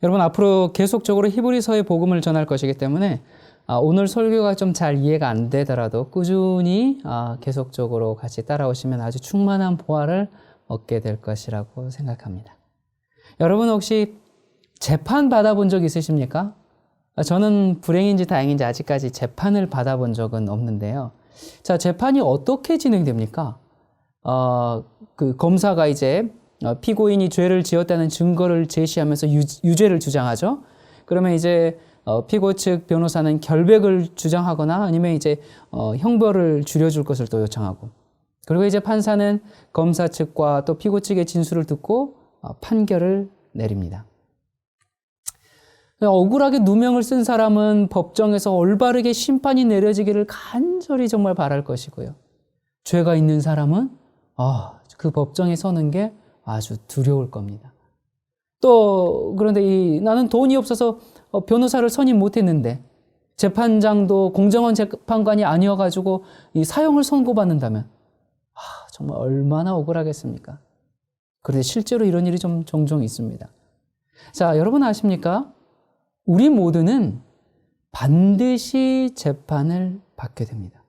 여러분 앞으로 계속적으로 히브리서의 복음을 전할 것이기 때문에 오늘 설교가 좀 잘 이해가 안 되더라도 꾸준히 계속적으로 같이 따라오시면 아주 충만한 보화를 얻게 될 것이라고 생각합니다. 여러분 혹시 재판 받아본 적 있으십니까? 저는 불행인지 다행인지 아직까지 재판을 받아본 적은 없는데요. 자, 재판이 어떻게 진행됩니까? 그 검사가 이제 피고인이 죄를 지었다는 증거를 제시하면서 유죄를 주장하죠. 그러면 이제 피고 측 변호사는 결백을 주장하거나 아니면 이제 형벌을 줄여줄 것을 또 요청하고, 그리고 이제 판사는 검사 측과 또 피고 측의 진술을 듣고 판결을 내립니다. 억울하게 누명을 쓴 사람은 법정에서 올바르게 심판이 내려지기를 간절히 정말 바랄 것이고요. 죄가 있는 사람은 그 법정에 서는 게 아주 두려울 겁니다. 또 그런데 나는 돈이 없어서 변호사를 선임 못했는데 재판장도 공정한 재판관이 아니어가지고 이 사형을 선고받는다면 정말 얼마나 억울하겠습니까? 그런데 실제로 이런 일이 좀 종종 있습니다. 자, 여러분 아십니까? 우리 모두는 반드시 재판을 받게 됩니다.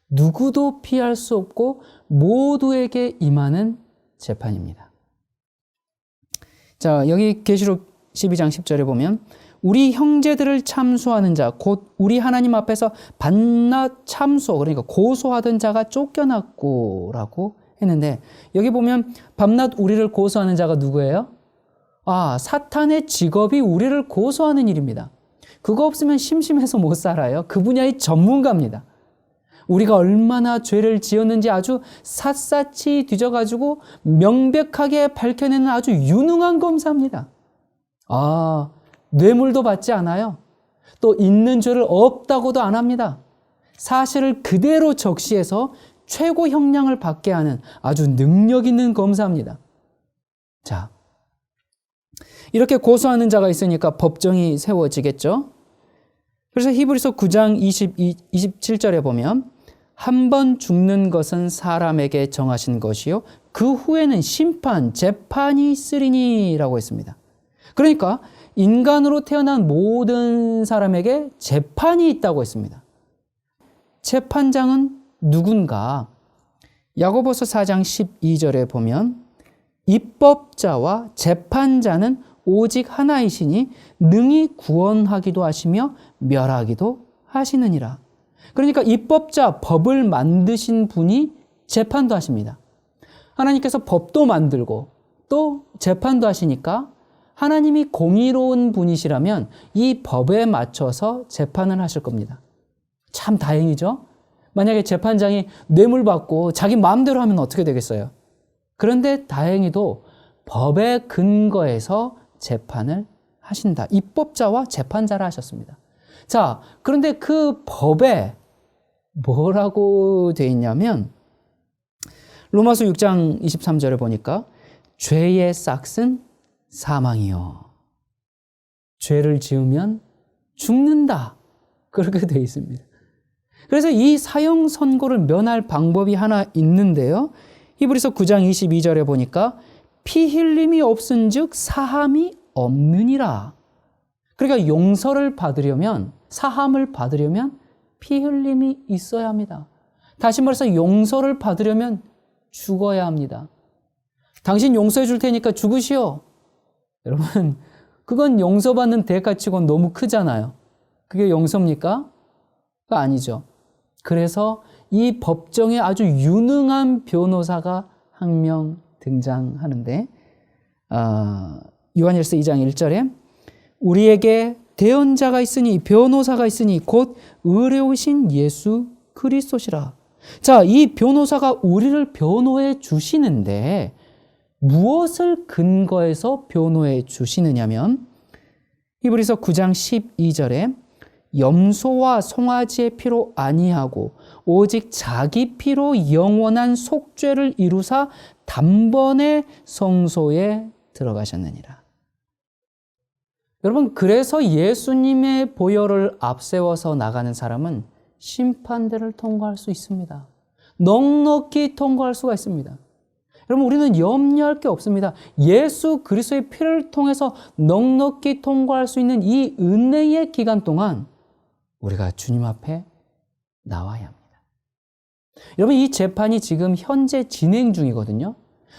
누구도 피할 수 없고 모두에게 임하는 재판입니다. 자, 여기 계시록 12장 10절에 보면 우리 형제들을 참수하는 자, 곧 우리 하나님 앞에서 밤낮 참수, 그러니까 고소하던 자가 쫓겨났고라고 했는데, 여기 보면 밤낮 우리를 고소하는 자가 누구예요? 사탄의 직업이 우리를 고소하는 일입니다. 그거 없으면 심심해서 못 살아요. 그 분야의 전문가입니다. 우리가 얼마나 죄를 지었는지 아주 샅샅이 뒤져가지고 명백하게 밝혀내는 아주 유능한 검사입니다. 뇌물도 받지 않아요. 또 있는 죄를 없다고도 안 합니다. 사실을 그대로 적시해서 최고 형량을 받게 하는 아주 능력 있는 검사입니다. 자, 이렇게 고소하는 자가 있으니까 법정이 세워지겠죠. 그래서 히브리서 9장 27절에 보면 한 번 죽는 것은 사람에게 정하신 것이요 그 후에는 심판, 재판이 있으리니 라고 했습니다. 그러니까 인간으로 태어난 모든 사람에게 재판이 있다고 했습니다. 재판장은 누군가? 야고보서 4장 12절에 보면 입법자와 재판자는 오직 하나이시니 능히 구원하기도 하시며 멸하기도 하시느니라. 그러니까 입법자, 법을 만드신 분이 재판도 하십니다. 하나님께서 법도 만들고 또 재판도 하시니까 하나님이 공의로운 분이시라면 이 법에 맞춰서 재판을 하실 겁니다. 참 다행이죠? 만약에 재판장이 뇌물 받고 자기 마음대로 하면 어떻게 되겠어요? 그런데 다행히도 법에 근거해서 재판을 하신다. 입법자와 재판자를 하셨습니다. 자, 그런데 그 법에 뭐라고 되어 있냐면 로마서 6장 23절에 보니까 죄의 싹은 사망이요. 죄를 지으면 죽는다. 그렇게 되어 있습니다. 그래서 이 사형 선고를 면할 방법이 하나 있는데요. 히브리서 9장 22절에 보니까 피 흘림이 없은즉 사함이 없느니라. 그러니까 용서를 받으려면, 사함을 받으려면 피 흘림이 있어야 합니다. 다시 말해서 용서를 받으려면 죽어야 합니다. 당신 용서해 줄 테니까 죽으시오. 여러분, 그건 용서받는 대가치고는 너무 크잖아요. 그게 용서입니까? 그거 아니죠. 그래서 이 법정에 아주 유능한 변호사가 한 명 등장하는데, 요한일서 2장 1절에 우리에게 대언자가 있으니 변호사가 있으니 곧 의로우신 예수 그리스도시라. 자, 이 변호사가 우리를 변호해 주시는데 무엇을 근거해서 변호해 주시느냐면 히브리서 9장 12절에 염소와 송아지의 피로 아니하고 오직 자기 피로 영원한 속죄를 이루사 단번에 성소에 들어가셨느니라. 여러분, 그래서 예수님의 보혈을 앞세워서 나가는 사람은 심판대를 통과할 수 있습니다. 넉넉히 통과할 수가 있습니다. 여러분 우리는 염려할 게 없습니다. 예수 그리스도의 피를 통해서 넉넉히 통과할 수 있는 이 은혜의 기간 동안 우리가 주님 앞에 나와야 합니다. 여러분 이 재판이 지금 현재 진행 중이거든요.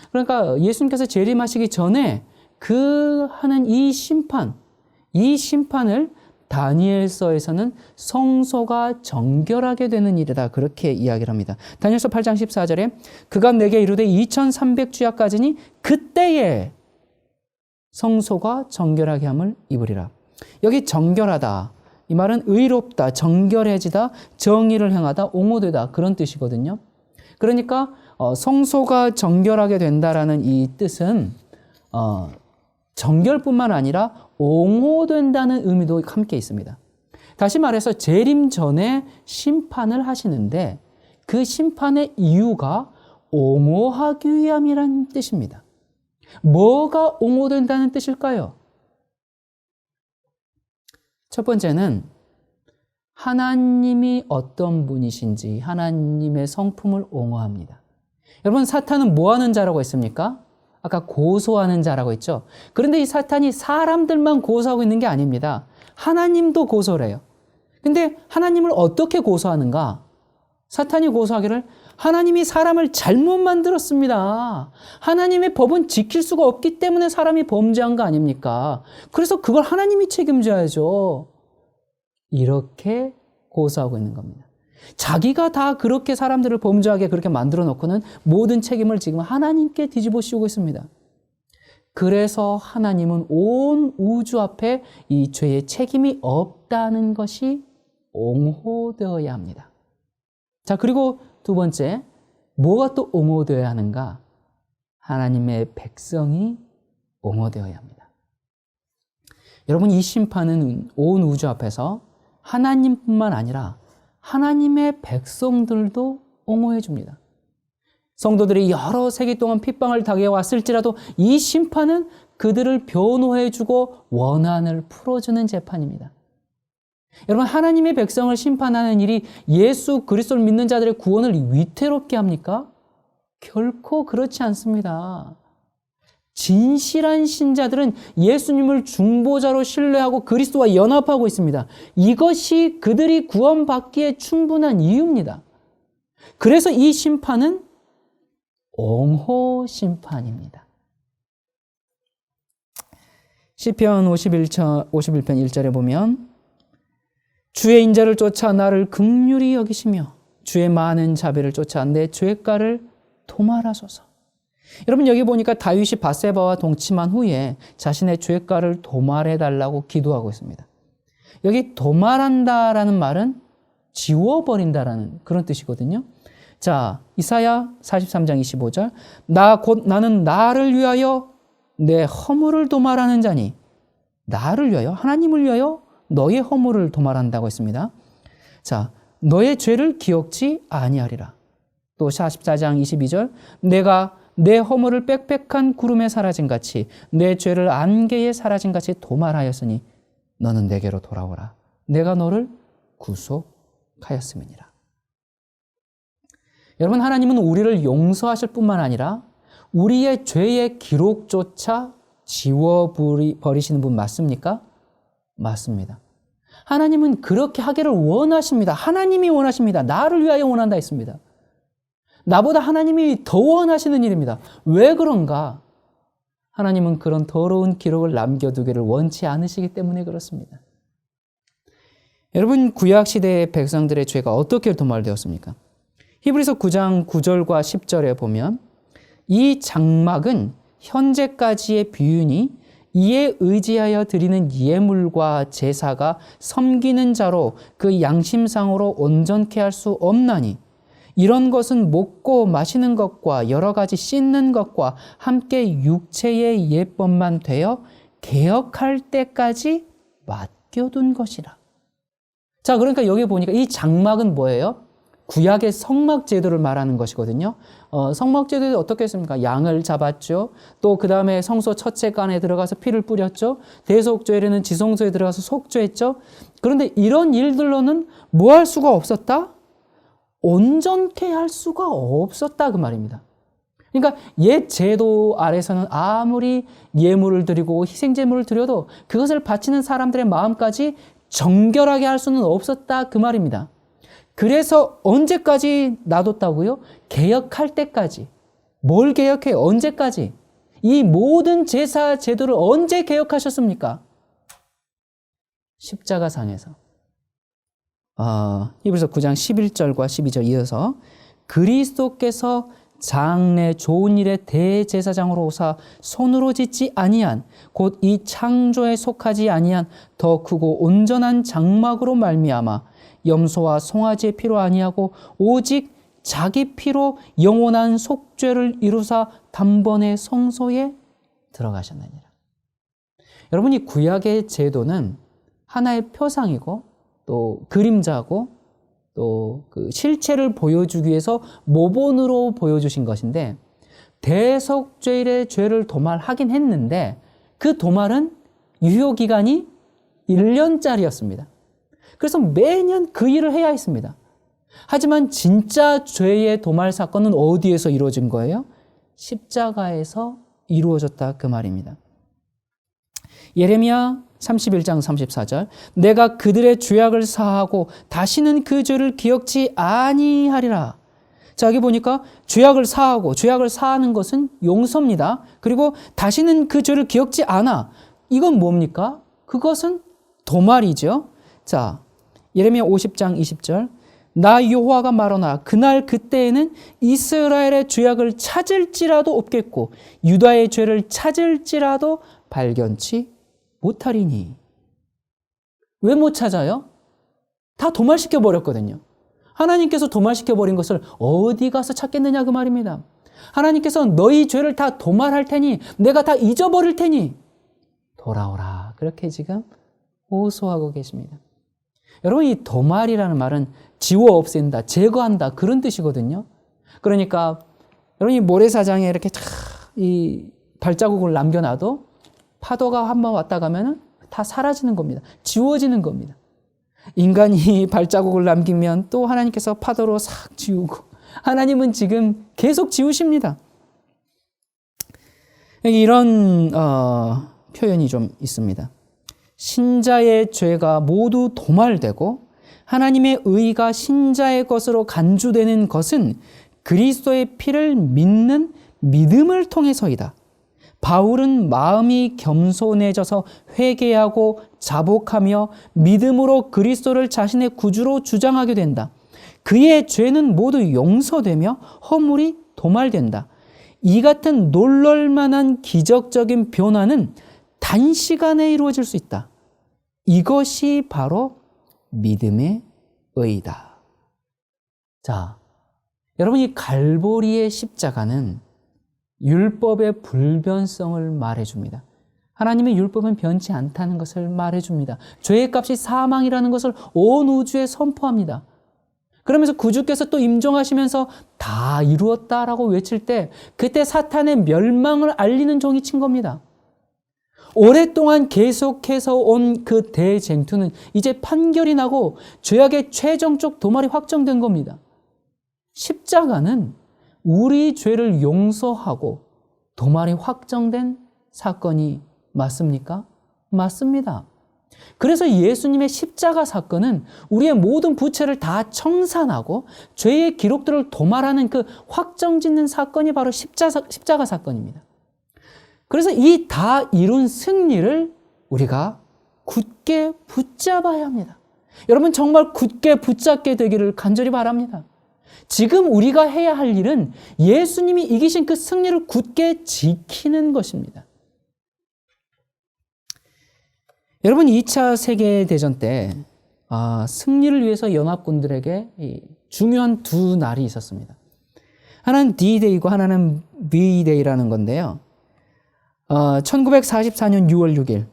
그러니까 예수님께서 재림하시기 전에 그 하는 이 심판을 다니엘서에서는 성소가 정결하게 되는 일이다, 그렇게 이야기를 합니다. 다니엘서 8장 14절에 그가 내게 이르되 2300주야까지니 그때에 성소가 정결하게 함을 입으리라. 여기 정결하다, 이 말은 의롭다, 정결해지다, 정의를 행하다, 옹호되다, 그런 뜻이거든요. 그러니까 성소가 정결하게 된다라는 이 뜻은 정결뿐만 아니라 옹호된다는 의미도 함께 있습니다. 다시 말해서 재림 전에 심판을 하시는데 그 심판의 이유가 옹호하기 위함이라는 뜻입니다. 뭐가 옹호된다는 뜻일까요? 첫 번째는 하나님이 어떤 분이신지 하나님의 성품을 옹호합니다. 여러분 사탄은 뭐 하는 자라고 했습니까? 아까 고소하는 자라고 했죠. 그런데 이 사탄이 사람들만 고소하고 있는 게 아닙니다. 하나님도 고소를 해요. 근데 하나님을 어떻게 고소하는가? 사탄이 고소하기를 하나님이 사람을 잘못 만들었습니다. 하나님의 법은 지킬 수가 없기 때문에 사람이 범죄한 거 아닙니까? 그래서 그걸 하나님이 책임져야죠. 이렇게 고소하고 있는 겁니다. 자기가 다 그렇게 사람들을 범죄하게 그렇게 만들어 놓고는 모든 책임을 지금 하나님께 뒤집어 씌우고 있습니다. 그래서 하나님은 온 우주 앞에 이 죄의 책임이 없다는 것이 옹호되어야 합니다. 자, 그리고 두 번째, 뭐가 또 옹호되어야 하는가? 하나님의 백성이 옹호되어야 합니다. 여러분, 이 심판은 온 우주 앞에서 하나님뿐만 아니라 하나님의 백성들도 옹호해 줍니다. 성도들이 여러 세기 동안 핍박을 당해왔을지라도 이 심판은 그들을 변호해 주고 원한을 풀어주는 재판입니다. 여러분, 하나님의 백성을 심판하는 일이 예수 그리스도를 믿는 자들의 구원을 위태롭게 합니까? 결코 그렇지 않습니다. 진실한 신자들은 예수님을 중보자로 신뢰하고 그리스도와 연합하고 있습니다. 이것이 그들이 구원받기에 충분한 이유입니다. 그래서 이 심판은 옹호 심판입니다. 시편 51편 1절에 보면 주의 인자를 쫓아 나를 긍휼히 여기시며 주의 많은 자비를 쫓아 내 죄가를 도말하소서. 여러분 여기 보니까 다윗이 밧세바와 동침한 후에 자신의 죄가를 도말해달라고 기도하고 있습니다. 여기 도말한다라는 말은 지워버린다라는 그런 뜻이거든요. 자, 이사야 43장 25절 나는 나를 위하여 내 허물을 도말하는 자니 나를 위하여 하나님을 위하여 너의 허물을 도말한다고 했습니다. 자, 너의 죄를 기억지 아니하리라. 또 44장 22절 내가 내 허물을 빽빽한 구름에 사라진 같이 내 죄를 안개에 사라진 같이 도말하였으니 너는 내게로 돌아오라. 내가 너를 구속하였음이니라. 여러분 하나님은 우리를 용서하실 뿐만 아니라 우리의 죄의 기록조차 지워버리시는 분 맞습니까? 맞습니다. 하나님은 그렇게 하기를 원하십니다. 하나님이 원하십니다. 나를 위하여 원한다 했습니다. 나보다 하나님이 더 원하시는 일입니다. 왜 그런가? 하나님은 그런 더러운 기록을 남겨두기를 원치 않으시기 때문에 그렇습니다. 여러분 구약시대의 백성들의 죄가 어떻게 도말되었습니까? 히브리서 9장 9절과 10절에 보면 이 장막은 현재까지의 비유니 이에 의지하여 드리는 예물과 제사가 섬기는 자로 그 양심상으로 온전케 할 수 없나니 이런 것은 먹고 마시는 것과 여러 가지 씻는 것과 함께 육체의 예법만 되어 개혁할 때까지 맡겨둔 것이라. 자, 그러니까 여기 보니까 이 장막은 뭐예요? 구약의 성막 제도를 말하는 것이거든요. 성막 제도는 어떻게 했습니까? 양을 잡았죠. 또 그 다음에 성소 첫째간에 들어가서 피를 뿌렸죠. 대속죄에는 지성소에 들어가서 속죄했죠. 그런데 이런 일들로는 뭐 할 수가 없었다? 온전케 할 수가 없었다 그 말입니다. 그러니까 옛 제도 아래서는 아무리 예물을 드리고 희생제물을 드려도 그것을 바치는 사람들의 마음까지 정결하게 할 수는 없었다 그 말입니다. 그래서 언제까지 놔뒀다고요? 개혁할 때까지. 뭘 개혁해요? 언제까지? 이 모든 제사 제도를 언제 개혁하셨습니까? 십자가상에서. 히브리서 9장 11절과 12절 이어서 그리스도께서 장래 좋은 일의 대제사장으로 오사 손으로 짓지 아니한 곧 이 창조에 속하지 아니한 더 크고 온전한 장막으로 말미암아 염소와 송아지의 피로 아니하고 오직 자기 피로 영원한 속죄를 이루사 단번에 성소에 들어가셨느니라. 여러분, 이 구약의 제도는 하나의 표상이고 또 그림자고 또 그 실체를 보여주기 위해서 모본으로 보여주신 것인데, 대속죄일의 죄를 도말하긴 했는데 그 도말은 유효기간이 1년짜리였습니다. 그래서 매년 그 일을 해야 했습니다. 하지만 진짜 죄의 도말 사건은 어디에서 이루어진 거예요? 십자가에서 이루어졌다 그 말입니다. 예레미야 31장 34절 내가 그들의 죄악을 사하고 다시는 그 죄를 기억지 아니하리라. 자, 여기 보니까 죄악을 사하고, 죄악을 사하는 것은 용서입니다. 그리고 다시는 그 죄를 기억지 않아. 이건 뭡니까? 그것은 도말이죠. 자, 예레미야 50장 20절 나 여호와가 말하노라 그날 그때에는 이스라엘의 죄악을 찾을지라도 없겠고 유다의 죄를 찾을지라도 발견치 못하리니. 왜 못 찾아요? 다 도말시켜 버렸거든요. 하나님께서 도말시켜 버린 것을 어디 가서 찾겠느냐 그 말입니다. 하나님께서 너희 죄를 다 도말할 테니 내가 다 잊어버릴 테니 돌아오라. 그렇게 지금 호소하고 계십니다. 여러분, 이 도말이라는 말은 지워 없앤다, 제거한다 그런 뜻이거든요. 그러니까 여러분, 이 모래사장에 이렇게 이 발자국을 남겨놔도 파도가 한번 왔다 가면은 다 사라지는 겁니다. 지워지는 겁니다. 인간이 발자국을 남기면 또 하나님께서 파도로 싹 지우고, 하나님은 지금 계속 지우십니다. 이런 표현이 좀 있습니다. 신자의 죄가 모두 도말되고 하나님의 의가 신자의 것으로 간주되는 것은 그리스도의 피를 믿는 믿음을 통해서이다. 바울은 마음이 겸손해져서 회개하고 자복하며 믿음으로 그리스도를 자신의 구주로 주장하게 된다. 그의 죄는 모두 용서되며 허물이 도말된다. 이 같은 놀랄만한 기적적인 변화는 단시간에 이루어질 수 있다. 이것이 바로 믿음의 의이다. 자, 여러분, 이 갈보리의 십자가는 율법의 불변성을 말해줍니다. 하나님의 율법은 변치 않다는 것을 말해줍니다. 죄의 값이 사망이라는 것을 온 우주에 선포합니다. 그러면서 구주께서 또 임종하시면서 다 이루었다라고 외칠 때 그때 사탄의 멸망을 알리는 종이 친 겁니다. 오랫동안 계속해서 온 그 대쟁투는 이제 판결이 나고 죄악의 최종적 도말이 확정된 겁니다. 십자가는 우리 죄를 용서하고 도말이 확정된 사건이 맞습니까? 맞습니다. 그래서 예수님의 십자가 사건은 우리의 모든 부채를 다 청산하고 죄의 기록들을 도말하는 그 확정짓는 사건이 바로 십자가 사건입니다. 그래서 이 다 이룬 승리를 우리가 굳게 붙잡아야 합니다. 여러분, 정말 굳게 붙잡게 되기를 간절히 바랍니다. 지금 우리가 해야 할 일은 예수님이 이기신 그 승리를 굳게 지키는 것입니다. 여러분, 2차 세계대전 때 승리를 위해서 연합군들에게 중요한 두 날이 있었습니다. 하나는 D-Day이고 하나는 V-Day라는 건데요. 1944년 6월 6일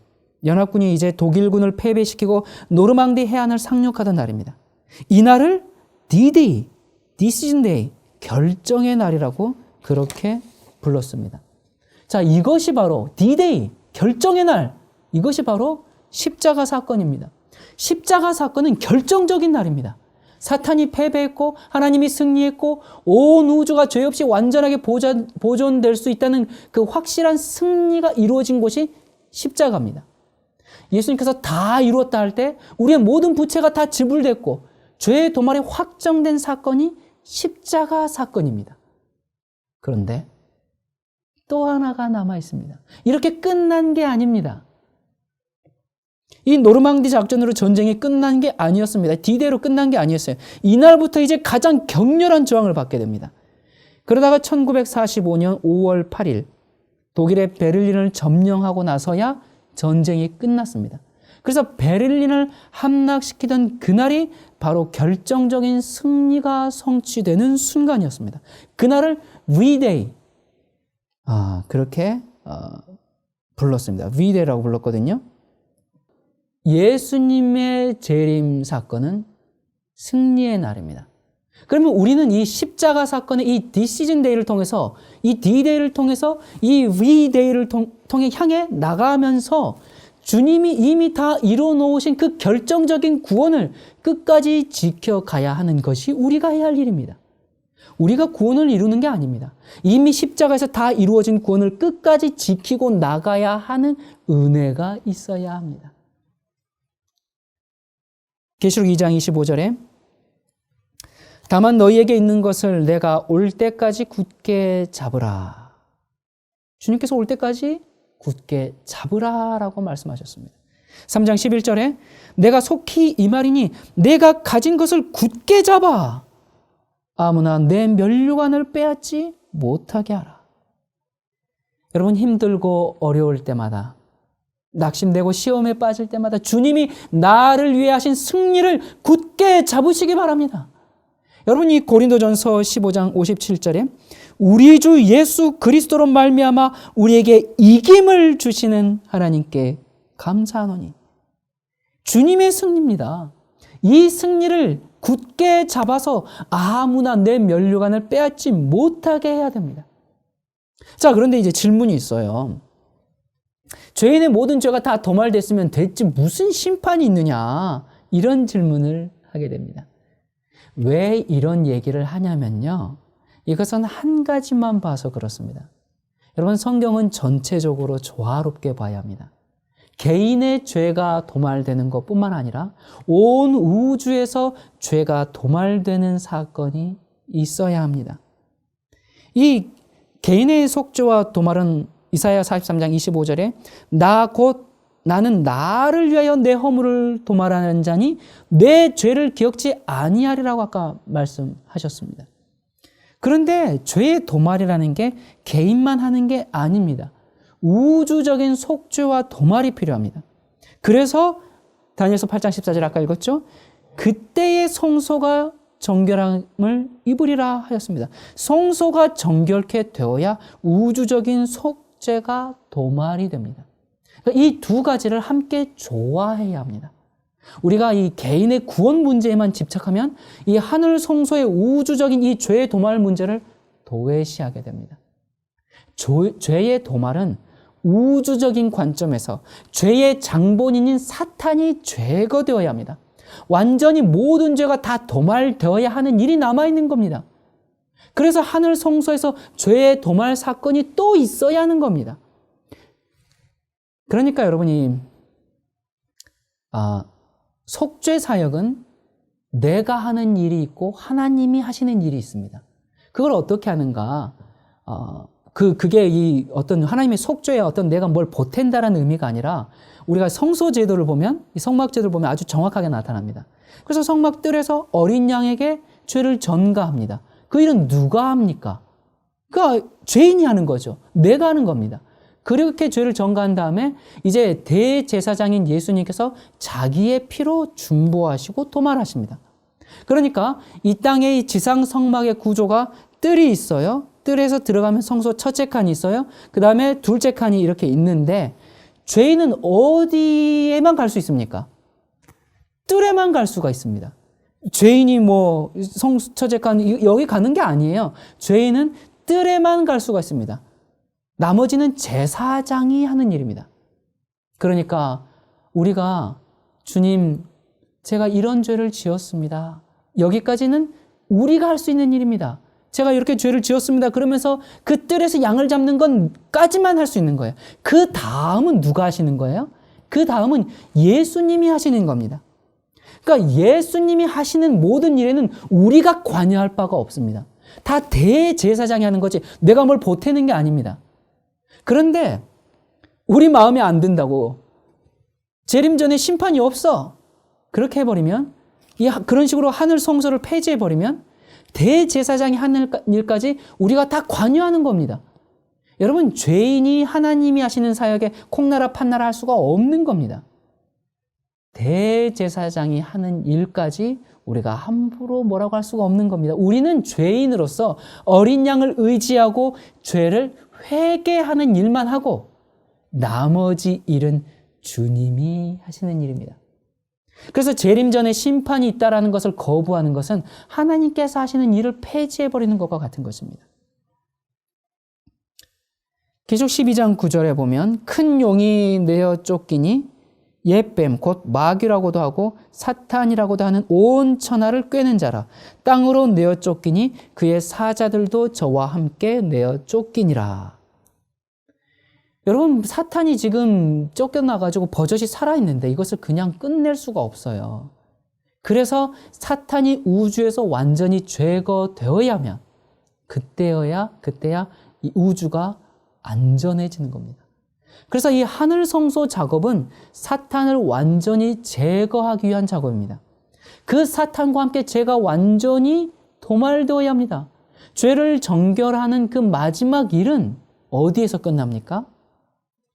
연합군이 이제 독일군을 패배시키고 노르망디 해안을 상륙하던 날입니다. 이 날을 D-Day, Decision Day, 결정의 날이라고 그렇게 불렀습니다. 자, 이것이 바로 D-Day, 결정의 날, 이것이 바로 십자가 사건입니다. 십자가 사건은 결정적인 날입니다. 사탄이 패배했고 하나님이 승리했고 온 우주가 죄 없이 완전하게 보존될 수 있다는 그 확실한 승리가 이루어진 곳이 십자가입니다. 예수님께서 다 이루었다 할 때 우리의 모든 부채가 다 지불됐고 죄의 도말이 확정된 사건이 십자가 사건입니다. 그런데 또 하나가 남아 있습니다. 이렇게 끝난 게 아닙니다. 이 노르망디 작전으로 전쟁이 끝난 게 아니었습니다. D-Day로 끝난 게 아니었어요. 이날부터 이제 가장 격렬한 저항을 받게 됩니다. 그러다가 1945년 5월 8일 독일의 베를린을 점령하고 나서야 전쟁이 끝났습니다. 그래서 베를린을 함락시키던 그날이 바로 결정적인 승리가 성취되는 순간이었습니다. 그날을 V-Day, 그렇게 불렀습니다. V-Day라고 불렀거든요. 예수님의 재림 사건은 승리의 날입니다. 그러면 우리는 이 십자가 사건의 이 디시즌 데이를 통해서, 이 D-Day를 통해서, 이 V-Day를 통해 향해 나가면서 주님이 이미 다 이루어 놓으신 그 결정적인 구원을 끝까지 지켜가야 하는 것이 우리가 해야 할 일입니다. 우리가 구원을 이루는 게 아닙니다. 이미 십자가에서 다 이루어진 구원을 끝까지 지키고 나가야 하는 은혜가 있어야 합니다. 계시록 2장 25절에 다만 너희에게 있는 것을 내가 올 때까지 굳게 잡으라. 주님께서 올 때까지 굳게 잡으라라고 말씀하셨습니다. 3장 11절에 내가 속히 이 말이니 내가 가진 것을 굳게 잡아 아무나 내 면류관을 빼앗지 못하게 하라. 여러분, 힘들고 어려울 때마다, 낙심되고 시험에 빠질 때마다 주님이 나를 위해 하신 승리를 굳게 잡으시기 바랍니다. 여러분, 이 고린도전서 15장 57절에 우리 주 예수 그리스도로 말미암아 우리에게 이김을 주시는 하나님께 감사하노니, 주님의 승리입니다. 이 승리를 굳게 잡아서 아무나 내 면류관을 빼앗지 못하게 해야 됩니다. 자, 그런데 이제 질문이 있어요. 죄인의 모든 죄가 다 도말됐으면 됐지 무슨 심판이 있느냐, 이런 질문을 하게 됩니다. 왜 이런 얘기를 하냐면요, 이것은 한 가지만 봐서 그렇습니다. 여러분, 성경은 전체적으로 조화롭게 봐야 합니다. 개인의 죄가 도말되는 것뿐만 아니라 온 우주에서 죄가 도말되는 사건이 있어야 합니다. 이 개인의 속죄와 도말은 이사야 43장 25절에 나는 나를 위하여 내 허물을 도말하는 자니 내 죄를 기억지 아니하리라고 아까 말씀하셨습니다. 그런데 죄의 도말이라는 게 개인만 하는 게 아닙니다. 우주적인 속죄와 도말이 필요합니다. 그래서 다니엘서 8장 14절 아까 읽었죠? 그때의 성소가 정결함을 입으리라 하였습니다. 성소가 정결케 되어야 우주적인 속죄가 도말이 됩니다. 이 두 가지를 함께 조화해야 합니다. 우리가 이 개인의 구원 문제에만 집착하면 이 하늘 성소의 우주적인 이 죄의 도말 문제를 도외시하게 됩니다. 죄의 도말은 우주적인 관점에서 죄의 장본인인 사탄이 제거되어야 합니다. 완전히 모든 죄가 다 도말되어야 하는 일이 남아있는 겁니다. 그래서 하늘 성소에서 죄의 도말 사건이 또 있어야 하는 겁니다. 그러니까 여러분이 속죄 사역은 내가 하는 일이 있고 하나님이 하시는 일이 있습니다. 그걸 어떻게 하는가? 그게 이 어떤 하나님의 속죄에 어떤 내가 뭘 보탠다라는 의미가 아니라, 우리가 성소 제도를 보면, 이 성막 제도를 보면 아주 정확하게 나타납니다. 그래서 성막 뜰에서 어린 양에게 죄를 전가합니다. 그 일은 누가 합니까? 그러니까 죄인이 하는 거죠. 내가 하는 겁니다. 그렇게 죄를 전가한 다음에 이제 대제사장인 예수님께서 자기의 피로 중보하시고 도말하십니다. 그러니까 이 땅의 지상 성막의 구조가 뜰이 있어요. 뜰에서 들어가면 성소 첫째 칸이 있어요. 그 다음에 둘째 칸이 이렇게 있는데, 죄인은 어디에만 갈 수 있습니까? 뜰에만 갈 수가 있습니다. 죄인이 뭐 첫째 칸 여기 가는 게 아니에요. 죄인은 뜰에만 갈 수가 있습니다. 나머지는 제사장이 하는 일입니다. 그러니까 우리가 주님, 제가 이런 죄를 지었습니다, 여기까지는 우리가 할 수 있는 일입니다. 제가 이렇게 죄를 지었습니다. 그러면서 그 뜰에서 양을 잡는 건까지만 할 수 있는 거예요. 그 다음은 누가 하시는 거예요? 그 다음은 예수님이 하시는 겁니다. 그러니까 예수님이 하시는 모든 일에는 우리가 관여할 바가 없습니다. 다 대제사장이 하는 거지 내가 뭘 보태는 게 아닙니다. 그런데 우리 마음에 안 든다고 재림 전에 심판이 없어. 그렇게 해버리면 그런 식으로 하늘 성소를 폐지해버리면 대제사장이 하는 일까지 우리가 다 관여하는 겁니다. 여러분 죄인이 하나님이 하시는 사역에 콩나라 판나라 할 수가 없는 겁니다. 대제사장이 하는 일까지 우리가 함부로 뭐라고 할 수가 없는 겁니다. 우리는 죄인으로서 어린 양을 의지하고 죄를 회개하는 일만 하고 나머지 일은 주님이 하시는 일입니다. 그래서 재림 전에 심판이 있다라는 것을 거부하는 것은 하나님께서 하시는 일을 폐지해버리는 것과 같은 것입니다. 계속 12장 9절에 보면 큰 용이 내어 쫓기니 옛뱀 곧 마귀라고도 하고 사탄이라고도 하는 온 천하를 꿰는 자라 땅으로 내어 쫓기니 그의 사자들도 저와 함께 내어 쫓기니라. 여러분 사탄이 지금 쫓겨나가지고 버젓이 살아있는데 이것을 그냥 끝낼 수가 없어요. 그래서 사탄이 우주에서 완전히 제거되어야 하면 그때야 이 우주가 안전해지는 겁니다. 그래서 이 하늘 성소 작업은 사탄을 완전히 제거하기 위한 작업입니다. 그 사탄과 함께 죄가 완전히 도말되어야 합니다. 죄를 정결하는 그 마지막 일은 어디에서 끝납니까?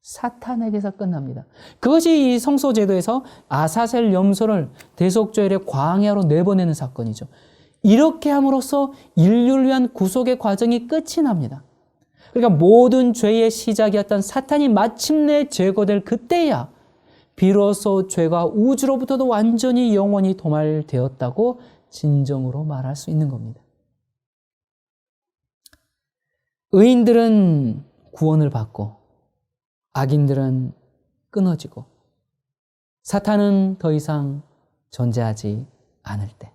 사탄에게서 끝납니다. 그것이 이 성소제도에서 아사셀 염소를 대속죄일의 광야로 내보내는 사건이죠. 이렇게 함으로써 인류를 위한 구속의 과정이 끝이 납니다. 그러니까 모든 죄의 시작이었던 사탄이 마침내 제거될 그때야 비로소 죄가 우주로부터도 완전히 영원히 도말되었다고 진정으로 말할 수 있는 겁니다. 의인들은 구원을 받고 악인들은 끊어지고 사탄은 더 이상 존재하지 않을 때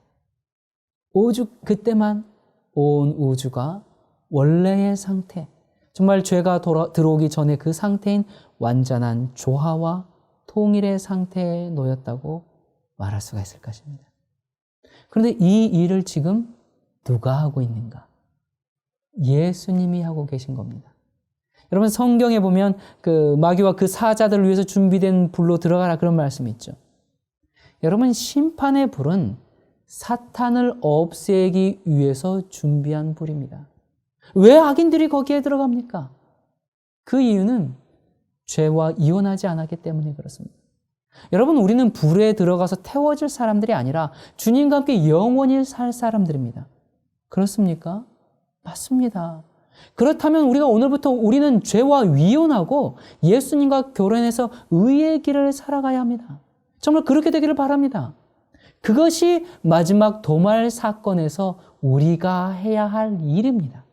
오직 그때만 온 우주가 원래의 상태, 정말 죄가 들어오기 전에 그 상태인 완전한 조화와 통일의 상태에 놓였다고 말할 수가 있을 것입니다. 그런데 이 일을 지금 누가 하고 있는가? 예수님이 하고 계신 겁니다. 여러분 성경에 보면 그 마귀와 그 사자들을 위해서 준비된 불로 들어가라 그런 말씀이 있죠. 여러분 심판의 불은 사탄을 없애기 위해서 준비한 불입니다. 왜 악인들이 거기에 들어갑니까? 그 이유는 죄와 이혼하지 않았기 때문에 그렇습니다. 여러분 우리는 불에 들어가서 태워질 사람들이 아니라 주님과 함께 영원히 살 사람들입니다. 그렇습니까? 맞습니다. 그렇다면 우리가 오늘부터 우리는 죄와 이혼하고 예수님과 결혼해서 의의 길을 살아가야 합니다. 정말 그렇게 되기를 바랍니다. 그것이 마지막 도말 사건에서 우리가 해야 할 일입니다.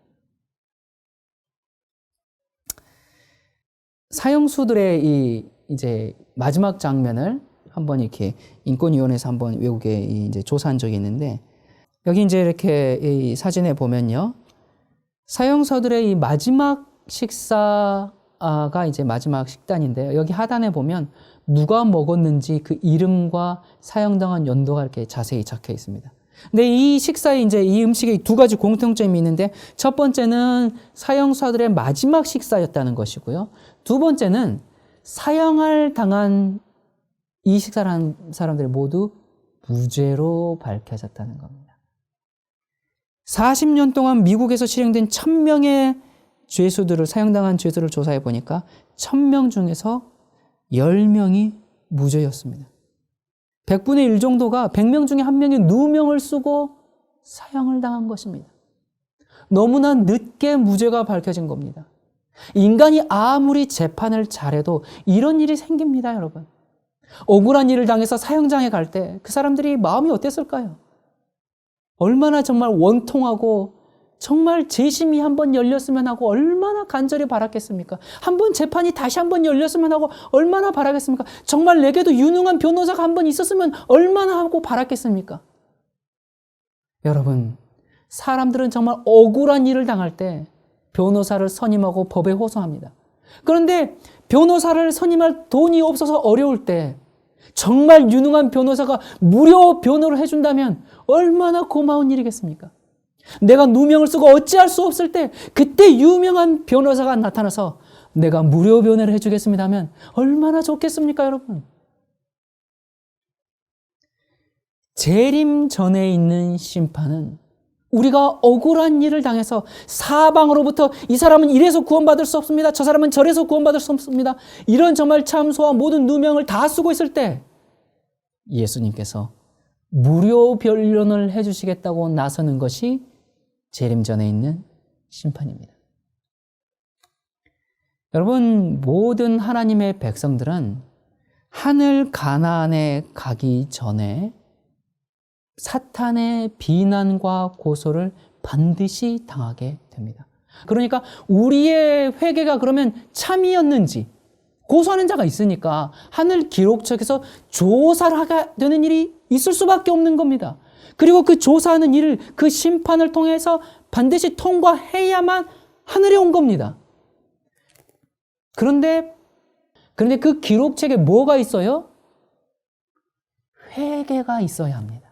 사형수들의 이제 마지막 장면을 한번 이렇게 인권위원회에서 한번 외국에 이제 조사한 적이 있는데 여기 이제 이렇게 이 사진에 보면요. 사형서들의 이 마지막 식사가 이제 마지막 식단인데요. 여기 하단에 보면 누가 먹었는지 그 이름과 사형당한 연도가 이렇게 자세히 적혀 있습니다. 근데 이 식사에 이제 이 음식에 두 가지 공통점이 있는데 첫 번째는 사형수들의 마지막 식사였다는 것이고요. 두 번째는 사형을 당한 이 식사를 한 사람들이 모두 무죄로 밝혀졌다는 겁니다. 40년 동안 미국에서 실행된 1000명의 죄수들을 사형당한 죄수를 조사해 보니까 1000명 중에서 10명이 무죄였습니다. 100분의 1 정도가 100명 중에 1명이 누명을 쓰고 사형을 당한 것입니다. 너무나 늦게 무죄가 밝혀진 겁니다. 인간이 아무리 재판을 잘해도 이런 일이 생깁니다, 여러분. 억울한 일을 당해서 사형장에 갈 때 그 사람들이 마음이 어땠을까요? 얼마나 정말 원통하고 정말 재심이 한번 열렸으면 하고 얼마나 간절히 바랐겠습니까? 한번 재판이 다시 한번 열렸으면 하고 얼마나 바라겠습니까? 정말 내게도 유능한 변호사가 한번 있었으면 얼마나 하고 바랐겠습니까? 여러분, 사람들은 정말 억울한 일을 당할 때 변호사를 선임하고 법에 호소합니다. 그런데 변호사를 선임할 돈이 없어서 어려울 때 정말 유능한 변호사가 무료 변호를 해준다면 얼마나 고마운 일이겠습니까? 내가 누명을 쓰고 어찌할 수 없을 때 그때 유명한 변호사가 나타나서 내가 무료 변호를 해주겠습니다 하면 얼마나 좋겠습니까, 여러분? 재림 전에 있는 심판은 우리가 억울한 일을 당해서 사방으로부터 이 사람은 이래서 구원받을 수 없습니다. 저 사람은 저래서 구원받을 수 없습니다. 이런 정말 참소와 모든 누명을 다 쓰고 있을 때 예수님께서 무료 변론을 해주시겠다고 나서는 것이 재림 전에 있는 심판입니다. 여러분, 모든 하나님의 백성들은 하늘 가나안에 가기 전에 사탄의 비난과 고소를 반드시 당하게 됩니다. 그러니까 우리의 회개가 그러면 참이었는지 고소하는 자가 있으니까 하늘 기록책에서 조사를 하게 되는 일이 있을 수밖에 없는 겁니다. 그리고 그 조사하는 일을 그 심판을 통해서 반드시 통과해야만 하늘에 온 겁니다. 그런데 그 기록책에 뭐가 있어요? 회개가 있어야 합니다.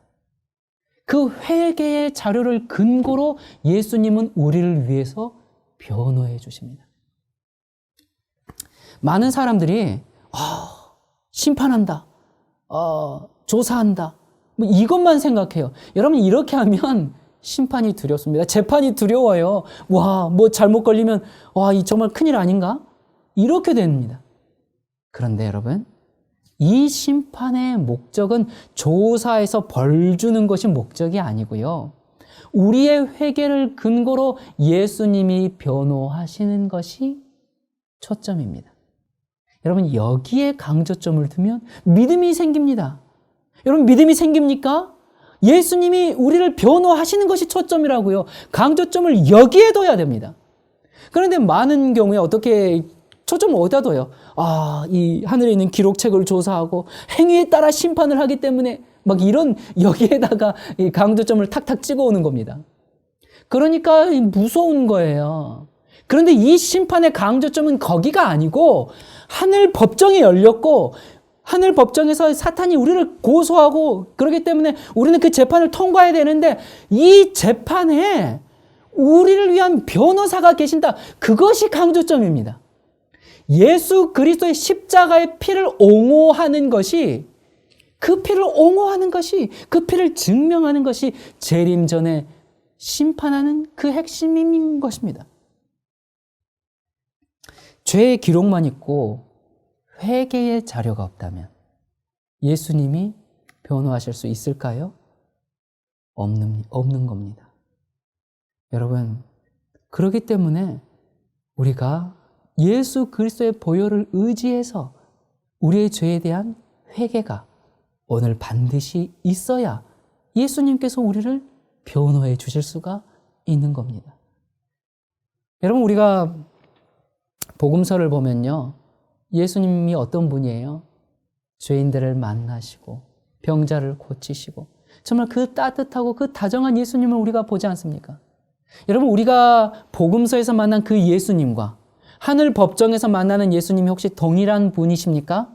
그 회개의 자료를 근거로 예수님은 우리를 위해서 변호해 주십니다. 많은 사람들이 심판한다, 조사한다, 뭐 이것만 생각해요. 여러분, 이렇게 하면 심판이 두렵습니다. 재판이 두려워요. 뭐 잘못 걸리면 이 정말 큰일 아닌가? 이렇게 됩니다. 그런데 여러분, 이 심판의 목적은 조사해서 벌 주는 것이 목적이 아니고요. 우리의 회개를 근거로 예수님이 변호하시는 것이 초점입니다. 여러분, 여기에 강조점을 두면 믿음이 생깁니다. 여러분, 믿음이 생깁니까? 예수님이 우리를 변호하시는 것이 초점이라고요. 강조점을 여기에 둬야 됩니다. 그런데 많은 경우에 어떻게 초점을 어디다 둬요? 이 하늘에 있는 기록책을 조사하고 행위에 따라 심판을 하기 때문에 막 이런 여기에다가 이 강조점을 탁탁 찍어오는 겁니다. 그러니까 무서운 거예요. 그런데 이 심판의 강조점은 거기가 아니고 하늘 법정이 열렸고 하늘 법정에서 사탄이 우리를 고소하고 그렇기 때문에 우리는 그 재판을 통과해야 되는데 이 재판에 우리를 위한 변호사가 계신다. 그것이 강조점입니다. 예수 그리스도의 십자가의 피를 옹호하는 것이 그 피를 증명하는 것이 재림 전에 심판하는 그 핵심인 것입니다. 죄의 기록만 있고 회개의 자료가 없다면 예수님이 변호하실 수 있을까요? 없는 겁니다. 여러분, 그렇기 때문에 우리가 예수 그리스도의 보혈을 의지해서 우리의 죄에 대한 회개가 오늘 반드시 있어야 예수님께서 우리를 변호해 주실 수가 있는 겁니다. 여러분, 우리가 복음서를 보면요, 예수님이 어떤 분이에요? 죄인들을 만나시고 병자를 고치시고 정말 그 따뜻하고 그 다정한 예수님을 우리가 보지 않습니까? 여러분, 우리가 복음서에서 만난 그 예수님과 하늘 법정에서 만나는 예수님이 혹시 동일한 분이십니까?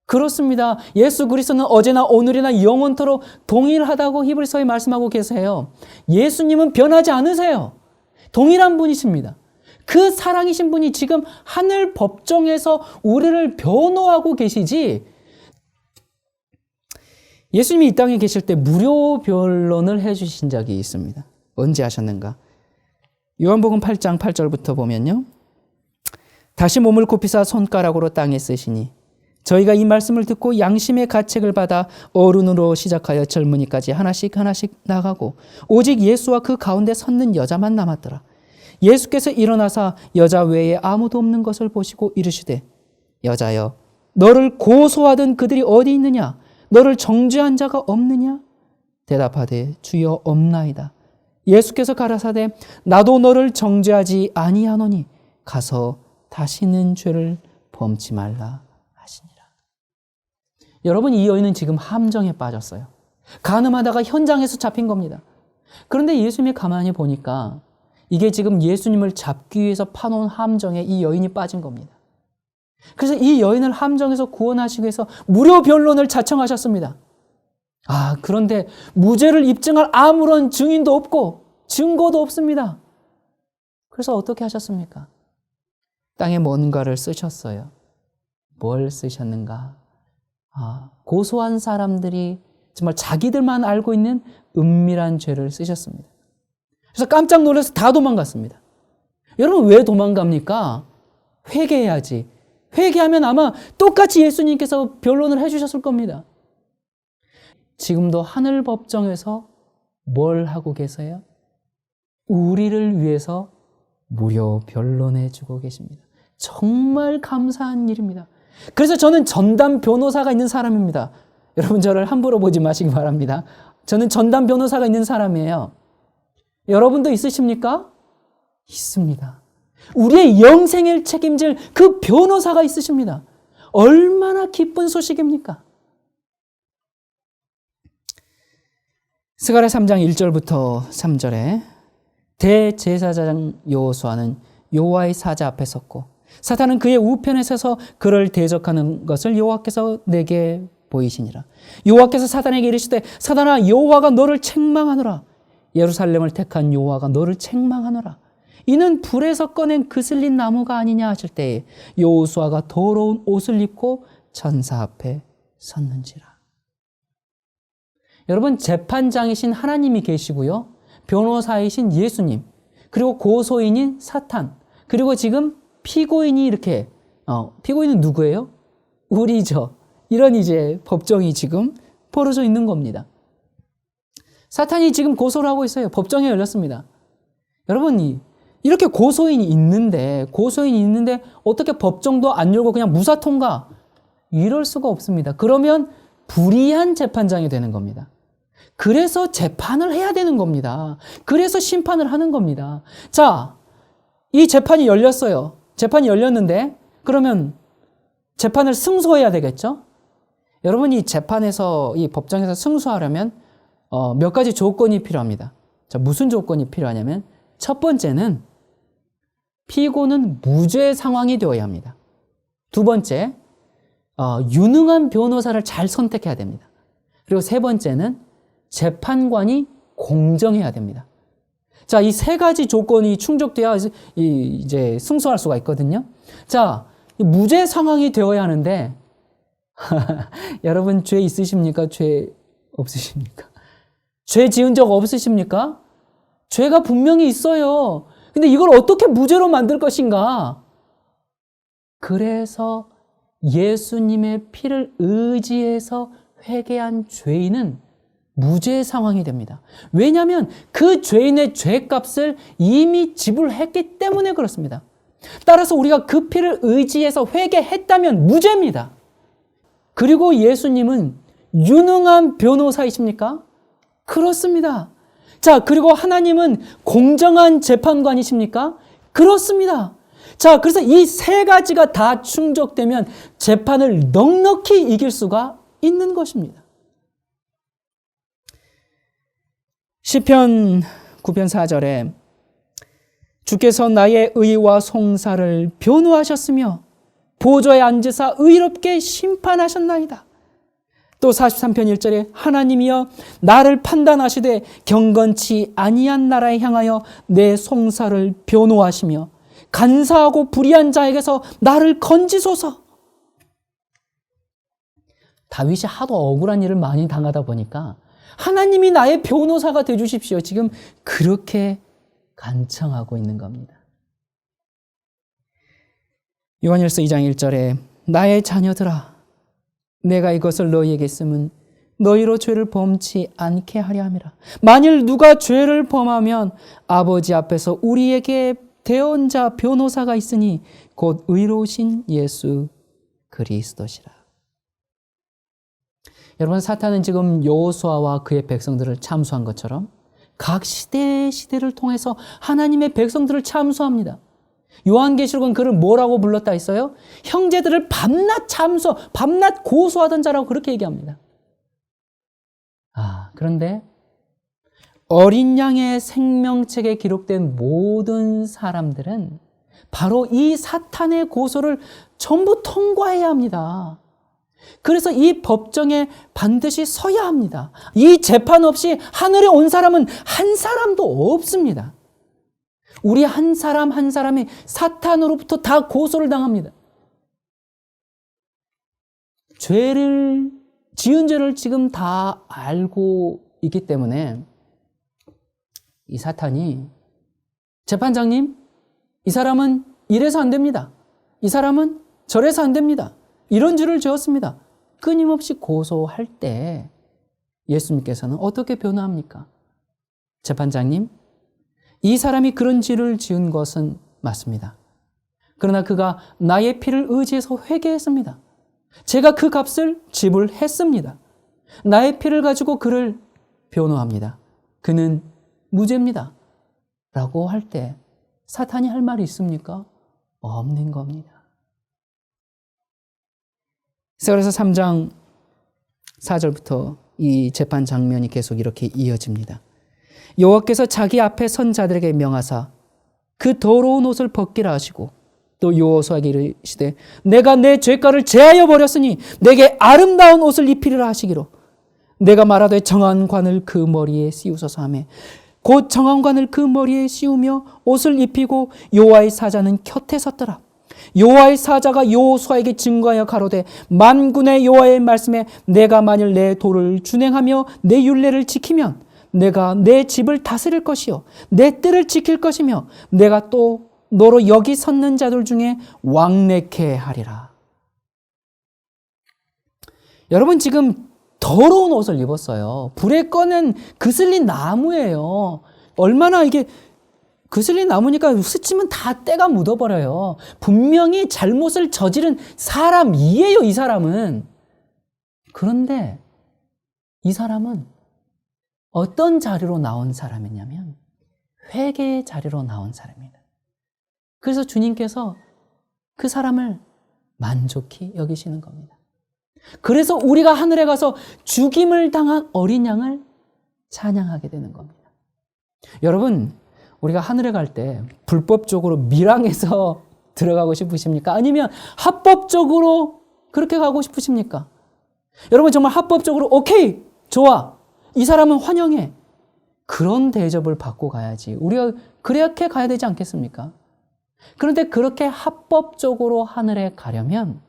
그렇습니다. 예수 그리스도는 어제나 오늘이나 영원토록 동일하다고 히브리서에 말씀하고 계세요. 예수님은 변하지 않으세요. 동일한 분이십니다. 그 사랑이신 분이 지금 하늘 법정에서 우리를 변호하고 계시지, 예수님이 이 땅에 계실 때 무료 변론을 해주신 적이 있습니다. 언제 하셨는가? 요한복음 8장 8절부터 보면요, 다시 몸을 굽히사 손가락으로 땅에 쓰시니 저희가 이 말씀을 듣고 양심의 가책을 받아 어른으로 시작하여 젊은이까지 하나씩 나가고 오직 예수와 그 가운데 섰는 여자만 남았더라. 예수께서 일어나사 여자 외에 아무도 없는 것을 보시고 이르시되, 여자여, 너를 고소하던 그들이 어디 있느냐? 너를 정죄한 자가 없느냐? 대답하되, 주여, 없나이다. 예수께서 가라사대, 나도 너를 정죄하지 아니하노니 가서 다시는 죄를 범치 말라 하시니라. 여러분, 이 여인은 지금 함정에 빠졌어요. 간음하다가 현장에서 잡힌 겁니다. 그런데 예수님이 가만히 보니까 이게 지금 예수님을 잡기 위해서 파놓은 함정에 이 여인이 빠진 겁니다. 그래서 이 여인을 함정에서 구원하시기 위해서 무료 변론을 자청하셨습니다. 그런데 무죄를 입증할 아무런 증인도 없고 증거도 없습니다. 그래서 어떻게 하셨습니까? 땅에 뭔가를 쓰셨어요. 뭘 쓰셨는가? 고소한 사람들이 정말 자기들만 알고 있는 은밀한 죄를 쓰셨습니다. 그래서 깜짝 놀라서 다 도망갔습니다. 여러분, 왜 도망갑니까? 회개해야지. 회개하면 아마 똑같이 예수님께서 변론을 해주셨을 겁니다. 지금도 하늘 법정에서 뭘 하고 계세요? 우리를 위해서 무료 변론해주고 계십니다. 정말 감사한 일입니다. 그래서 저는 전담 변호사가 있는 사람입니다. 여러분, 저를 함부로 보지 마시기 바랍니다. 저는 전담 변호사가 있는 사람이에요. 여러분도 있으십니까? 있습니다. 우리의 영생을 책임질 그 변호사가 있으십니다. 얼마나 기쁜 소식입니까? 스가랴 3장 1절부터 3절에 대제사장 여호수아는 여호와의 사자 앞에 섰고 사탄은 그의 우편에 서서 그를 대적하는 것을 여호와께서 내게 보이시니라. 여호와께서 사탄에게 이르시되 사탄아, 여호와가 너를 책망하노라. 예루살렘을 택한 여호와가 너를 책망하노라. 이는 불에서 꺼낸 그슬린 나무가 아니냐 하실 때에 여호수아가 더러운 옷을 입고 천사 앞에 섰는지라. 여러분, 재판장이신 하나님이 계시고요, 변호사이신 예수님, 그리고 고소인인 사탄, 그리고 지금 피고인이 이렇게 피고인은 누구예요? 우리죠. 이런 이제 법정이 지금 벌어져 있는 겁니다. 사탄이 지금 고소를 하고 있어요. 법정에 열렸습니다. 여러분, 이렇게 고소인이 있는데 어떻게 법정도 안 열고 그냥 무사 통과? 이럴 수가 없습니다. 그러면 불의한 재판장이 되는 겁니다. 그래서 재판을 해야 되는 겁니다. 그래서 심판을 하는 겁니다. 자, 이 재판이 열렸어요. 재판이 열렸는데 그러면 재판을 승소해야 되겠죠? 여러분, 이 재판에서, 이 법정에서 승소하려면 몇 가지 조건이 필요합니다. 자, 무슨 조건이 필요하냐면 첫 번째는 피고는 무죄 상황이 되어야 합니다. 두 번째, 유능한 변호사를 잘 선택해야 됩니다. 그리고 세 번째는 재판관이 공정해야 됩니다. 자, 이 세 가지 조건이 충족돼야 이제 승소할 수가 있거든요. 자, 무죄 상황이 되어야 하는데 여러분, 죄 있으십니까? 죄 없으십니까? 죄 지은 적 없으십니까? 죄가 분명히 있어요. 근데 이걸 어떻게 무죄로 만들 것인가? 그래서 예수님의 피를 의지해서 회개한 죄인은 무죄 상황이 됩니다. 왜냐하면 그 죄인의 죄값을 이미 지불했기 때문에 그렇습니다. 따라서 우리가 그 피를 의지해서 회개했다면 무죄입니다. 그리고 예수님은 유능한 변호사이십니까? 그렇습니다. 자, 그리고 하나님은 공정한 재판관이십니까? 그렇습니다. 자, 그래서 이 세 가지가 다 충족되면 재판을 넉넉히 이길 수가 있는 것입니다. 시편 9편 4절에 주께서 나의 의와 송사를 변호하셨으며 보좌에 앉으사 의롭게 심판하셨나이다. 또 43편 1절에 하나님이여 나를 판단하시되 경건치 아니한 나라에 향하여 내 송사를 변호하시며 간사하고 불의한 자에게서 나를 건지소서. 다윗이 하도 억울한 일을 많이 당하다 보니까 하나님이 나의 변호사가 되어주십시오. 지금 그렇게 간청하고 있는 겁니다. 요한일서 2장 1절에 나의 자녀들아 내가 이것을 너희에게 쓰면 너희로 죄를 범치 않게 하려 함이라. 만일 누가 죄를 범하면 아버지 앞에서 우리에게 대언자 변호사가 있으니 곧 의로우신 예수 그리스도시라. 여러분, 사탄은 지금 여호수아와 그의 백성들을 참수한 것처럼 각 시대를 통해서 하나님의 백성들을 참수합니다. 요한계시록은 그를 뭐라고 불렀다 했어요? 형제들을 밤낮 밤낮 고소하던 자라고 그렇게 얘기합니다. 그런데 어린 양의 생명책에 기록된 모든 사람들은 바로 이 사탄의 고소를 전부 통과해야 합니다. 그래서 이 법정에 반드시 서야 합니다. 이 재판 없이 하늘에 온 사람은 한 사람도 없습니다. 우리 한 사람 한 사람이 사탄으로부터 다 고소를 당합니다. 지은 죄를 지금 다 알고 있기 때문에 이 사탄이 재판장님, 이 사람은 이래서 안 됩니다. 이 사람은 저래서 안 됩니다. 이런 죄를 지었습니다. 끊임없이 고소할 때 예수님께서는 어떻게 변호합니까? 재판장님, 이 사람이 그런 죄를 지은 것은 맞습니다. 그러나 그가 나의 피를 의지해서 회개했습니다. 제가 그 값을 지불했습니다. 나의 피를 가지고 그를 변호합니다. 그는 무죄입니다. 라고 할 때 사탄이 할 말이 있습니까? 없는 겁니다. 그래서 3장 4절부터 이 재판 장면이 계속 이렇게 이어집니다. 여호와께서 자기 앞에 선 자들에게 명하사 그 더러운 옷을 벗기라 하시고 또 여호수아에게 이르시되 내가 내 죄가를 제하여 버렸으니 내게 아름다운 옷을 입히리라 하시기로 내가 말하되 정한 관을 그 머리에 씌우소서 하며 곧 정한 관을 그 머리에 씌우며 옷을 입히고 여호와의 사자는 곁에 섰더라. 여호와의 사자가 여호수아에게 증거하여 가로되 만군의 여호와의 말씀에 내가 만일 내 도를 준행하며 내 율례를 지키면 내가 내 집을 다스릴 것이요 내 뜰을 지킬 것이며 내가 또 너로 여기 섰는 자들 중에 왕래케 하리라. 여러분 지금 더러운 옷을 입었어요. 불에 꺼낸 그슬린 나무예요. 얼마나 이게 그슬린 나무니까 스치면 다 때가 묻어버려요. 분명히 잘못을 저지른 사람이에요, 이 사람은. 그런데 이 사람은 어떤 자리로 나온 사람이냐면 회개의 자리로 나온 사람입니다. 그래서 주님께서 그 사람을 만족히 여기시는 겁니다. 그래서 우리가 하늘에 가서 죽임을 당한 어린 양을 찬양하게 되는 겁니다. 여러분, 우리가 하늘에 갈 때 불법적으로 밀항해서 들어가고 싶으십니까? 아니면 합법적으로 그렇게 가고 싶으십니까? 여러분 정말 합법적으로 오케이, 좋아, 이 사람은 환영해. 그런 대접을 받고 가야지. 우리가 그렇게 가야 되지 않겠습니까? 그런데 그렇게 합법적으로 하늘에 가려면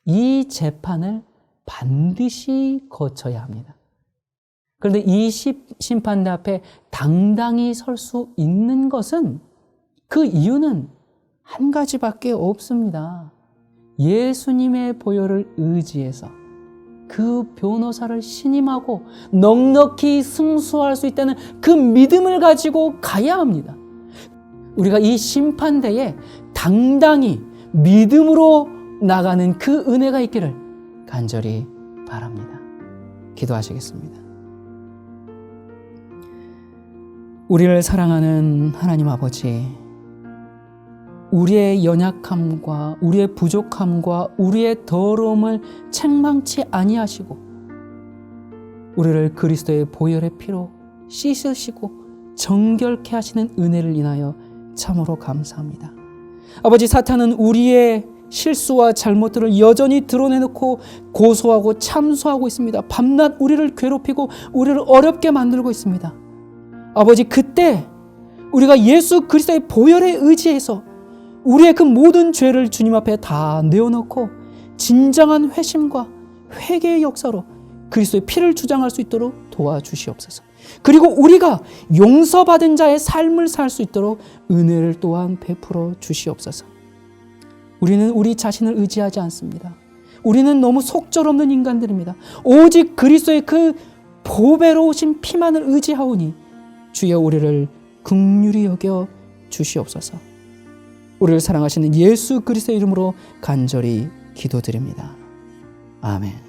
이 재판을 반드시 거쳐야 합니다. 그런데 이 심판대 앞에 당당히 설 수 있는 것은 그 이유는 한 가지밖에 없습니다. 예수님의 보혈을 의지해서 그 변호사를 신임하고 넉넉히 승소할 수 있다는 그 믿음을 가지고 가야 합니다. 우리가 이 심판대에 당당히 믿음으로 나가는 그 은혜가 있기를 간절히 바랍니다. 기도하시겠습니다. 우리를 사랑하는 하나님 아버지, 우리의 연약함과 우리의 부족함과 우리의 더러움을 책망치 아니하시고 우리를 그리스도의 보혈의 피로 씻으시고 정결케 하시는 은혜를 인하여 참으로 감사합니다. 아버지, 사탄은 우리의 실수와 잘못들을 여전히 드러내놓고 고소하고 참소하고 있습니다. 밤낮 우리를 괴롭히고 우리를 어렵게 만들고 있습니다. 아버지, 그때 우리가 예수 그리스도의 보혈에 의지해서 우리의 그 모든 죄를 주님 앞에 다 내어놓고 진정한 회심과 회개의 역사로 그리스도의 피를 주장할 수 있도록 도와주시옵소서. 그리고 우리가 용서받은 자의 삶을 살 수 있도록 은혜를 또한 베풀어 주시옵소서. 우리는 우리 자신을 의지하지 않습니다. 우리는 너무 속절없는 인간들입니다. 오직 그리스도의 그 보배로우신 피만을 의지하오니 주여 우리를 긍휼히 여겨 주시옵소서. 우리를 사랑하시는 예수 그리스도의 이름으로 간절히 기도드립니다. 아멘.